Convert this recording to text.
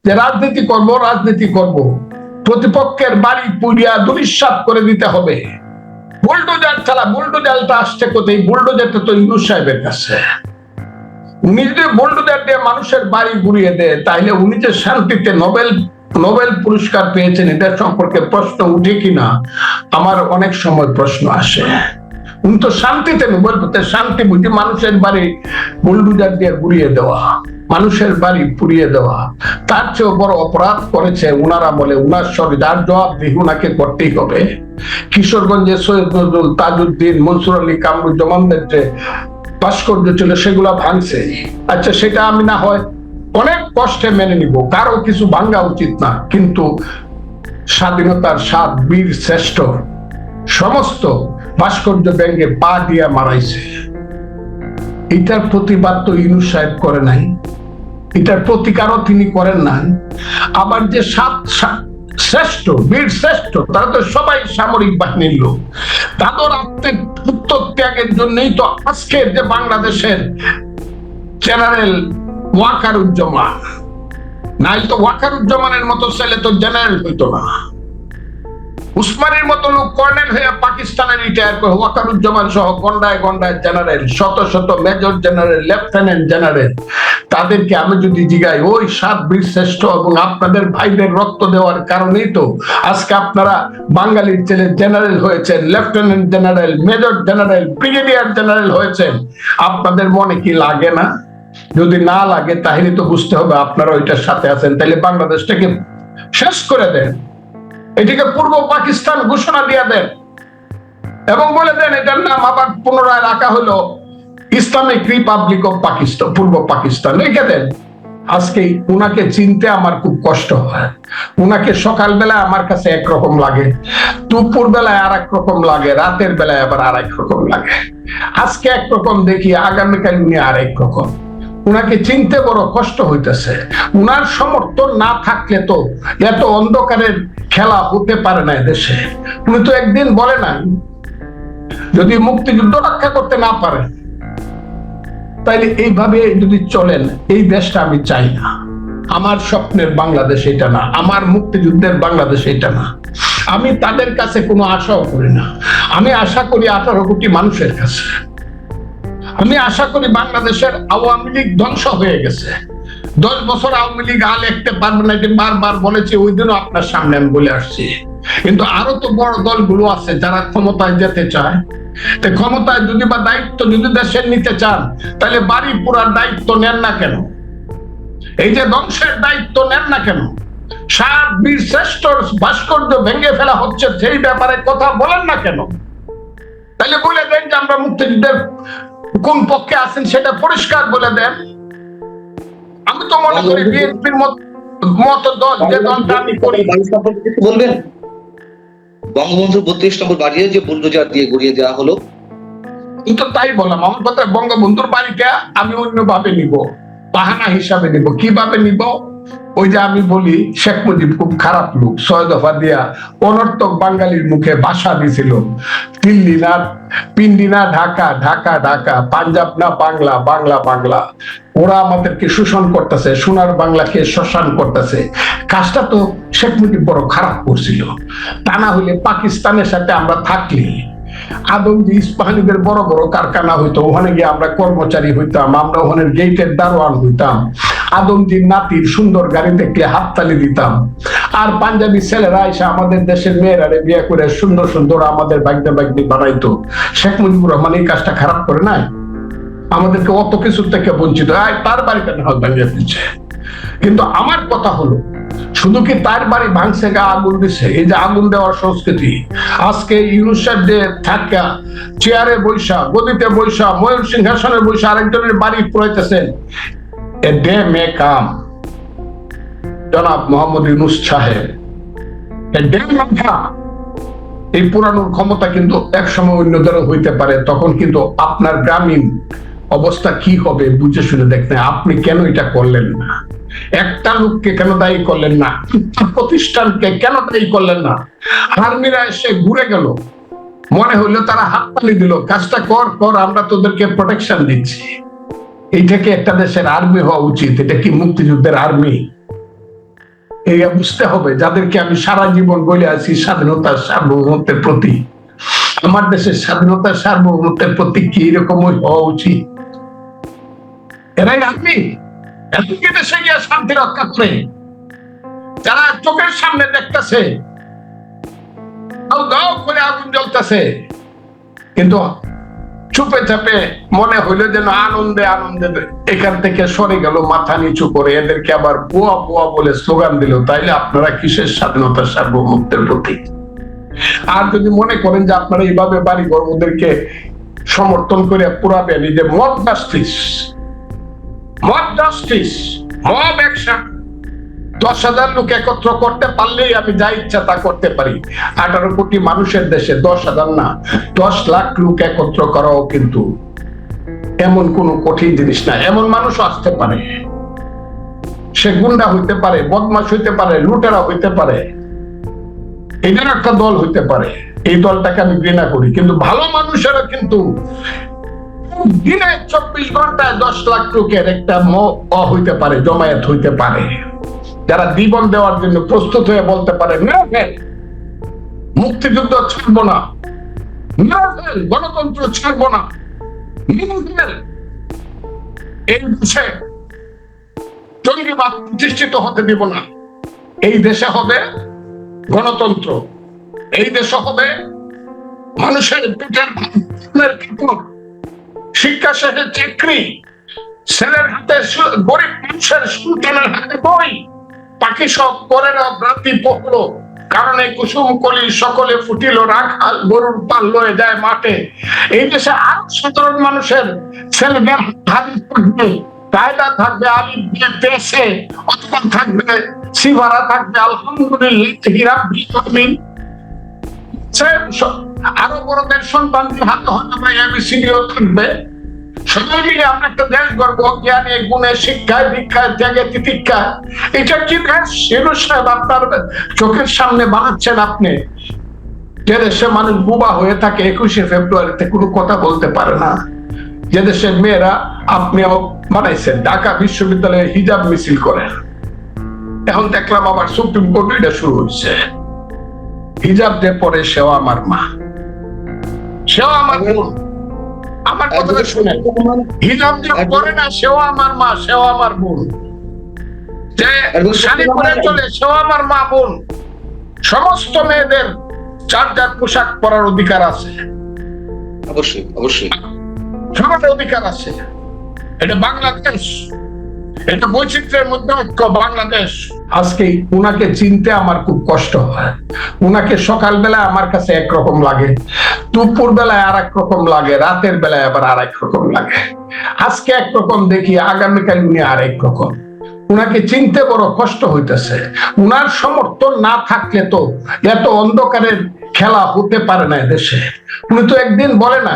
যে রাজনীতি করব, প্রতিপক্ষের বাড়ি পুড়িয়া দুলিশ্বাত করে দিতে হবে। বুলডোজার চালা, বুলডোজারটা আসছে কোথায়? বুলডোজারটা তো ইউনূস সাহেবের কাছে। উনি যদি বুলডোজার দিয়ে মানুষের বাড়ি গুড়িয়ে দেয়, তাহলে উনি যে শান্তিতে নোবেল পুরস্কার পেয়েছেন, এটার সম্পর্কে প্রশ্ন উঠে কিনা আমার অনেক সময় প্রশ্ন আসে। উনি তো শান্তিতে নোবেল পেতে, শান্তি বুঝি মানুষের বাড়ি বুলডোজার দিয়ে গুড়িয়ে দেওয়া, মানুষের বাড়ি পুড়িয়ে দেওয়া, তার চেয়েও বড় অপরাধ করেছে উনারা বলে। উনার যার জবাবদিহি উনাকে করতেই হবে। কিশোরগঞ্জে সৈয়দ নজরুল, তাজউদ্দিন, মনসুর আলী, কামরুজ্জামানদের যে ভাস্কর্য ছিল সেগুলা ভাঙছে। আচ্ছা, সেটা আমি না হয় অনেক কষ্টে মেনে নিব, কারো কিছু ভাঙ্গা উচিত না, কিন্তু স্বাধীনতার ৭ বীর শ্রেষ্ঠ সমস্ত ভাস্কর্য ভেঙে পা দিয়া মারাইছে। এটার প্রতিবাদ তো ইউনূস সাহেব করে নাই, এটার প্রতিকারও তিনি করেন নাই। আবার যে ৭ শ্রেষ্ঠ বীর শ্রেষ্ঠ, তারা তো সবাই সামরিক বাহিনীর লোক। তাদের আত্মত্যাগের জন্যই তো আজকের যে বাংলাদেশের জেনারেল ওয়াকারুজ্জামান, নাই তো ওয়াকারুজ্জামানের মতো ছেলে তো জেনারেল হইতো না। উসমানের মতো লোক কর্নেল হয়ে পাকিস্তানে রিটায়ার করে, ওয়াকারুজ্জামান সহ গন্ডায় গন্ডায় জেনারেল, শত শত মেজর জেনারেল, লেফটেন্যান্ট জেনারেল। তাদেরকে আমি যদি জিগাই, ওই ৭ বীর শ্রেষ্ঠ এবং আপনাদের ভাইদের রক্ত দেওয়ার কারণেই তো আজকে আপনারা বাঙালির ছেলে জেনারেল হয়েছেন, lieutenant general, major general, brigadier general হয়েছেন। আপনাদের মনে কি লাগে না? যদি না লাগে তাহলে তো বুঝতে হবে আপনারা ওইটার সাথে আছেন। তাহলে বাংলাদেশটাকে শেষ করে দেন, এটিকে পূর্ব পাকিস্তান ঘোষণা দিয়ে দেন এবং বলে দেন এটার নাম আবার পুনরায় রাখা হলো ইসলামিক রিপাবলিক অফ পাকিস্তান, পূর্ব পাকিস্তান রেখে দেন। আজকে উনাকে চিনতে আমার খুব কষ্ট হয়। উনাকে সকালবেলায় আমার কাছে একরকম লাগে, দুপুর বেলায় আর এক রকম লাগে, রাতের বেলায় আবার আর এক রকম লাগে। আজকে একরকম দেখি, আগামীকাল উনি আর এক রকম। উনাকে চিনতে বড় কষ্ট হইতেছে। উনার সমর্থন না থাকলে তো এত অন্ধকারের খেলা হতে পারে না দেশে। উনি তো একদিন বলে নাই, যদি মুক্তিযুদ্ধ রক্ষা করতে না পারে তাইলে এইভাবে যদি চলেন, এই দেশটা আমি চাই না। আমার স্বপ্নের বাংলাদেশ এটা না, আমার মুক্তিযুদ্ধের বাংলাদেশ এটা না। আমি তাদের কাছে কোনো আশাও করি না। আমি আশা করি 18 কোটি মানুষের কাছে। আমি আশা করি বাংলাদেশের আওয়ামী লীগ ধ্বংস হয়ে গেছে। 10 বছর আওয়ামী লীগ আর লিখতে পারবে না, বারবার বলেছি, ওই দিনও আপনার সামনে আমি বলে আসছি। কিন্তু আরো তো বড় দলগুলো আছে যারা ক্ষমতায় যেতে চায়। ক্ষমতায় যদি বা দায়িত্ব যদি দেশের নিতে চান, তাহলে বাড়ি পুরার দায়িত্ব নেন না কেন? এই যে ধ্বংসের দায়িত্ব নেন না কেন? ৭ বীর শ্রেষ্ঠ ভাস্কর্য ভেঙে ফেলা হচ্ছে, সেই ব্যাপারে কথা বলেন না কেন? তাহলে বলে দেন যে আমরা মুক্তিযুদ্ধের কোন পক্ষে আছেন, সেটা পরিষ্কার বলে দেন। আমি তো মনে করি বিএনপির মতো দল, যে দলটা আমি করি। বলবেন বঙ্গবন্ধু 32 নম্বর বাড়িয়ে যে বুলডোজার দিয়ে গড়িয়ে দেওয়া হলো, কিন্তু তাই বললাম, আমার কথা বঙ্গবন্ধুর বাড়িটা আমি অন্যভাবে নিব, বাহানা হিসাবে নিব। কিভাবে নিব? ওই যে আমি বলি, শেখ মুজিব খুব খারাপ লোক, 6 দফা দিয়া অনর্থক বাঙালির মুখে ভাষা দিছিল। দিল্লি না পিন্ডি না ঢাকা, ঢাকা ঢাকা, পাঞ্জাব না বাংলা, বাংলা বাংলা। ওরা আমাদেরকে শোষণ করতেছে, সোনার বাংলাকে শ্মশান করতেছে। কাজটা তো শেখ মুজিব বড় খারাপ করছিল। তা না হইলে পাকিস্তানের সাথে আমরা থাকলে আদমজি ইস্পাহানিদের বড় বড় কারখানা হইতো, ওখানে গিয়ে আমরা কর্মচারী হইতাম, আমরা ওখানে গেটের দারোয়ান হইতাম। আদমজির নাতির সুন্দর গাড়ি দেখলে হাততালি দিতাম। আর পাঞ্জাবি ছেলেরা এসে আমাদের দেশের মেয়েরারে বিয়ে করে সুন্দর সুন্দর আমাদের বাগদা বাগদি বানাইতো। শেখ মুজিবুর রহমান এই কাজটা খারাপ করে নাই? আমাদেরকে অত কিছু থেকে বঞ্চিত, তার বাড়িটা না ভাঙিয়ে দিচ্ছে। কিন্তু আমার কথা হলো, শুধু কি তার বাড়ি ভাঙছে, গা আগুন দিছে? এই যে আগুন দেওয়ার সংস্কৃতি, আজকে ইউনূস সাহেব যে থাকা চেয়ারে বৈশা, গদিতে বৈশা, ময়ূর সিংহাসনে বৈশা আরেকজনের বাড়ি পুরাইতেছেন, এ ডে মে কাম জনাব মোহাম্মদ ইউনূস সাহেব, এ ডে মাথা। এই পুরানোর ক্ষমতা কিন্তু একসময় অন্যদেরও হইতে পারে, তখন কিন্তু আপনার গ্রামীণ অবস্থা কি হবে বুঝে শুনে দেখতে। আপনি কেন এটা করলেন না? একটা লোককে কেন দায়ী করলেন না? প্রতিষ্ঠানকে কেন দায়ী করলেন না? আর্মিরা এসে ঘুরে গেল, মনে হইলো তারা হাততালি দিল, কাজটা কর কর, আমরা তোদেরকে প্রোটেকশন দিচ্ছি। এইটাকে একটা দেশের আর্মি হওয়া উচিত? এটা কি মুক্তিযুদ্ধের আর্মি? এই বুঝতে হবে, যাদেরকে আমি সারা জীবন বলে আছি স্বাধীনতার সার্বভৌমত্বের প্রতি, আমার দেশের স্বাধীনতার সার্বভৌমত্বের প্রতি কি এরকমই হওয়া উচিত? এরাই আপনি এদিকে দেশে গিয়ে শান্তি রক্ষা করে, যারা চোখের সামনে দেখতেছে দাও দাও করে আগুন জ্বলতেছে, কিন্তু চুপে চাপে মনে হইলো যেন আনন্দে আনন্দে এখান থেকে সরে গেল, মাথা নিচু করে এদেরকে আবার বুয়া বুয়া বলে স্লোগান দিল। তাইলে আপনারা কিসের স্বাধীনতার সার্বভৌমত্বের প্রতি? আর যদি মনে করেন যে আপনারা এইভাবে বাড়িঘর ওদেরকে সমর্থন করে পুরাবেন, এই যে মব জাস্টিস, মব অ্যাকশন, 10,000 লোক একত্র করতে পারলেই আমি যা ইচ্ছা তা করতে পারি। 18 কোটি মানুষের দেশে 10,000 না 10 লাখ লোক একত্র করাও কিন্তু এমন কোন কঠিন জিনিস না। এমন মানুষ আসতে পারে, সে গুন্ডা হইতে পারে, বদমাশ হইতে পারে, লুটেরা হইতে পারে, এটার একটা দল হইতে পারে। এই দলটাকে আমি ঘৃণা করি, কিন্তু ভালো মানুষেরা কিন্তু দিনে 24 ঘন্টায় 10 লাখ লোকের একটা হইতে পারে, জমায়েত হইতে পারে, যারা জীবন দেওয়ার জন্য প্রস্তুত হয়ে বলতে পারে মুক্তিযুদ্ধ ছাড়ব না, গণতন্ত্র ছাড়ব না, এই দেশে জঙ্গিবাদ প্রতিষ্ঠিত হতে দিব না, এই দেশে হবে গণতন্ত্র, এই দেশে হবে মানুষের পেটের শিক্ষা শেষে চাকরি, ছেলের হাতে গরিব মানুষের সন্তানের হাতে বই, বাকি সব করে না রাতি পড়লো, কারণে কুসুম কলি সকলে ফুটিল, রাখাল গরুর পাল লয়ে যায় মাঠে। এই দেশে আরো সাধারণ মানুষের ছেলেদের হাতে থাকবে, কায়দা থাকবে, আলিম দিয়ে দেশে অথবা থাকবে সিভারা থাকবে, আলহামদুলিল্লাহ, আরো বড়দের সন্তানদের হাতে হয়তো এবিসিডিও থাকবে। সবাই মিলে আমরা একটা দেশ গর্ব, জ্ঞানে গুণে শিক্ষায় দীক্ষায় ত্যাগে তিতিক্ষা। এটা কি দেশ সাহেব আপনার চোখের সামনে বানাচ্ছেন আপনি? যে দেশে মানুষ বুবা হয়ে থাকে 21শে ফেব্রুয়ারিতে কোনো কথা বলতে পারে না, যে দেশের মেয়েরা আপনিও বানাইছেন ঢাকা বিশ্ববিদ্যালয়ে হিজাব মিছিল করেন। এখন দেখলাম আবার সুপ্রিম কোর্টে এটা শুরু হচ্ছে, হিজাব যে পরে সেও আমার মা, সেও আমার বোন। আমার কথাটা শুনে, হিজাব যে পরে না সেও আমার মা, সেও আমার বোন, যে শাড়ি পরে চলে সেও আমার মা বোন। সমস্ত মেয়েদের যার যার পোশাক পরার অধিকার আছে, অবশ্যই অবশ্যই সবার অধিকার আছে। এটা বাংলাদেশ, এটা বৈচিত্র্যের মধ্যে ঐক্য বাংলাদেশ। আজকে উনাকে চিনতে আমার খুব কষ্ট হয়। উনাকে সকালবেলা আমার কাছে একরকম লাগে, দুপুর বেলায় আর এক রকম লাগে, রাতের বেলায় আবার আর এক রকম লাগে। আজকে একরকম দেখি, আগামীকাল উনি আর এক রকম। উনাকে চিনতে বড় কষ্ট হইতেছে। উনার সমর্থন না থাকলে তো এত অন্ধকারের খেলা হতে পারে না দেশে। উনি তো একদিন বলে না